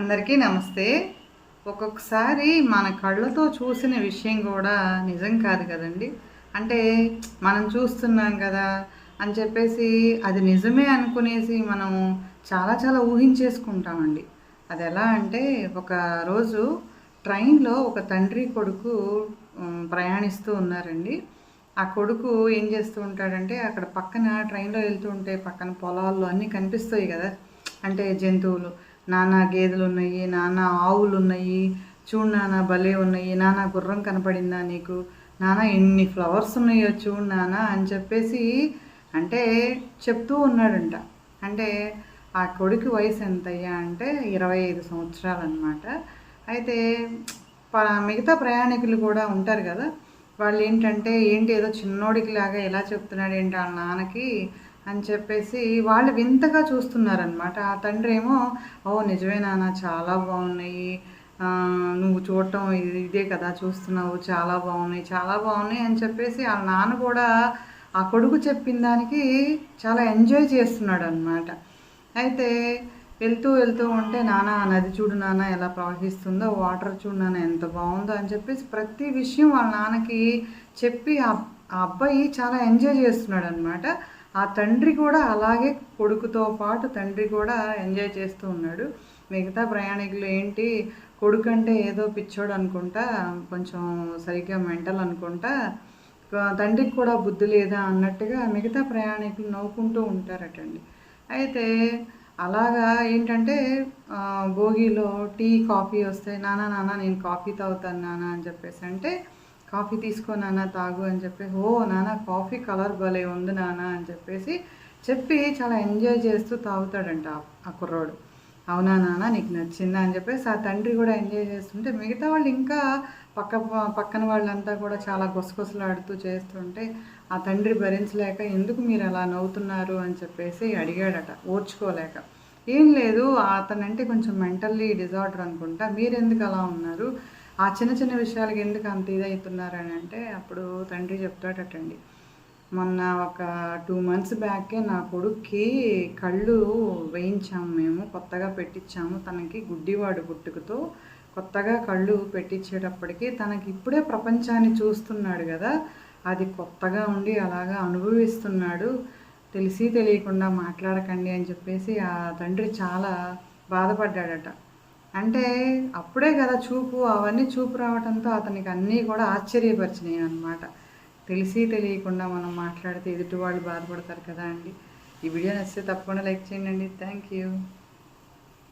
అందరికీ నమస్తే. ఒక్కొక్కసారి మన కళ్ళతో చూసిన విషయం కూడా నిజం కాదు కదండి. అంటే మనం చూస్తున్నాం కదా అని చెప్పేసి అది నిజమే అనుకునేసి మనం చాలా చాలా ఊహించేసుకుంటామండి. అది ఎలా అంటే ఒక రోజు ట్రైన్లో ఒక తండ్రి కొడుకు ప్రయాణిస్తూ ఉన్నారండి. ఆ కొడుకు ఏం చేస్తూ ఉంటాడంటే అక్కడ పక్కన ట్రైన్లో వెళ్తూ ఉంటే పక్కన పొలాల్లో అన్నీ కనిపిస్తాయి కదా, అంటే జంతువులు. నానా గేదెలు ఉన్నాయి, నానా ఆవులు ఉన్నాయి, చూడు నాన్న భలే ఉన్నాయి, నానా గుర్రం కనపడిందా నీకు, నానా ఎన్ని ఫ్లవర్స్ ఉన్నాయో చూడు నాన్న అని చెప్పేసి అంటే చెప్తూ ఉన్నాడంట. అంటే ఆ కొడుకు వయసు ఎంతయ్యా అంటే 25 సంవత్సరాలు అనమాట. అయితే మిగతా ప్రయాణికులు కూడా ఉంటారు కదా, వాళ్ళు ఏంటంటే ఏంటి ఏదో చిన్నోడికి లాగా ఎలా చెప్తున్నాడు ఏంటి వాళ్ళ నాన్నకి అని చెప్పేసి వాళ్ళు వింతగా చూస్తున్నారనమాట. ఆ తండ్రి ఏమో ఓ నిజమే నాన్న చాలా బాగున్నాయి, నువ్వు చూడటం ఇదే కదా చూస్తున్నావు, చాలా బాగున్నాయి చాలా బాగున్నాయి అని చెప్పేసి వాళ్ళ నాన్న కూడా ఆ కొడుకు చెప్పిన దానికి చాలా ఎంజాయ్ చేస్తున్నాడు అనమాట. అయితే వెళ్తూ వెళ్తూ ఉంటే నాన్న నది చూడు నాన్న ఎలా ప్రవహిస్తుందో, వాటర్ చూడు నాన్న ఎంత బాగుందో అని చెప్పేసి ప్రతి విషయం వాళ్ళ నాన్నకి చెప్పి ఆ అబ్బాయి చాలా ఎంజాయ్ చేస్తున్నాడు అనమాట. ఆ తండ్రి కూడా అలాగే కొడుకుతో పాటు తండ్రి కూడా ఎంజాయ్ చేస్తూ ఉన్నాడు. మిగతా ప్రయాణికులు ఏంటి కొడుకు అంటే ఏదో పిచ్చోడు అనుకుంటా, కొంచెం సరిగ్గా మెంటల్ అనుకుంటా, తండ్రికి కూడా బుద్ధి లేదా అన్నట్టుగా మిగతా ప్రయాణికులు నవ్వుకుంటూ ఉంటారటండి. అయితే అలాగా ఏంటంటే భోగిలో టీ కాఫీ వస్తే నాన్న నాన్న నేను కాఫీ తాగుతాను నాన్న అని చెప్పేసి అంటే కాఫీ తీసుకో నాన్న తాగు అని చెప్పేసి ఓ నాన్న కాఫీ కలర్ భలే ఉంది నాన్న అని చెప్పేసి చెప్పి చాలా ఎంజాయ్ చేస్తూ తాగుతాడంట ఆ కుర్రోడు. అవునా నాన్న నీకు నచ్చిందా అని చెప్పేసి ఆ తండ్రి కూడా ఎంజాయ్ చేస్తుంటే మిగతా వాళ్ళు ఇంకా పక్కన వాళ్ళంతా కూడా చాలా గుసగుసలాడుతూ చేస్తుంటే ఆ తండ్రి భరించలేక ఎందుకు మీరు అలా నవ్వుతున్నారు అని చెప్పేసి అడిగాడట ఓర్చుకోలేక. ఏం లేదు అతనంటే కొంచెం మెంటల్లీ డిజార్డర్ అనుకుంటా, మీరెందుకు అలా ఉన్నారు, ఆ చిన్న చిన్న విషయాలకి ఎందుకు అంత ఇదవుతున్నారని అంటే అప్పుడు తండ్రి చెప్తాడటండి, మొన్న ఒక 2 months బ్యాకే నా కొడుక్కి కళ్ళు వేయించాము, మేము కొత్తగా పెట్టించాము తనకి, గుడ్డివాడు పుట్టుకతో కొత్తగా కళ్ళు పెట్టించేటప్పటికి తనకి ఇప్పుడే ప్రపంచాన్ని చూస్తున్నాడు కదా, అది కొత్తగా ఉండి అలాగా అనుభవిస్తున్నాడు, తెలిసి తెలియకుండా మాట్లాడకండి అని చెప్పేసి ఆ తండ్రి చాలా బాధపడ్డాడట. అంటే అప్పుడే కదా చూపు, అవన్నీ చూపు రావడంతో అతనికి అన్నీ కూడా ఆశ్చర్యపరిచినాయి అన్నమాట. తెలిసి తెలియకుండా మనం మాట్లాడితే ఎదుటి వాళ్ళు బాధపడతారు కదా అండి. ఈ వీడియో నచ్చితే తప్పకుండా లైక్ చేయండి. Thank you.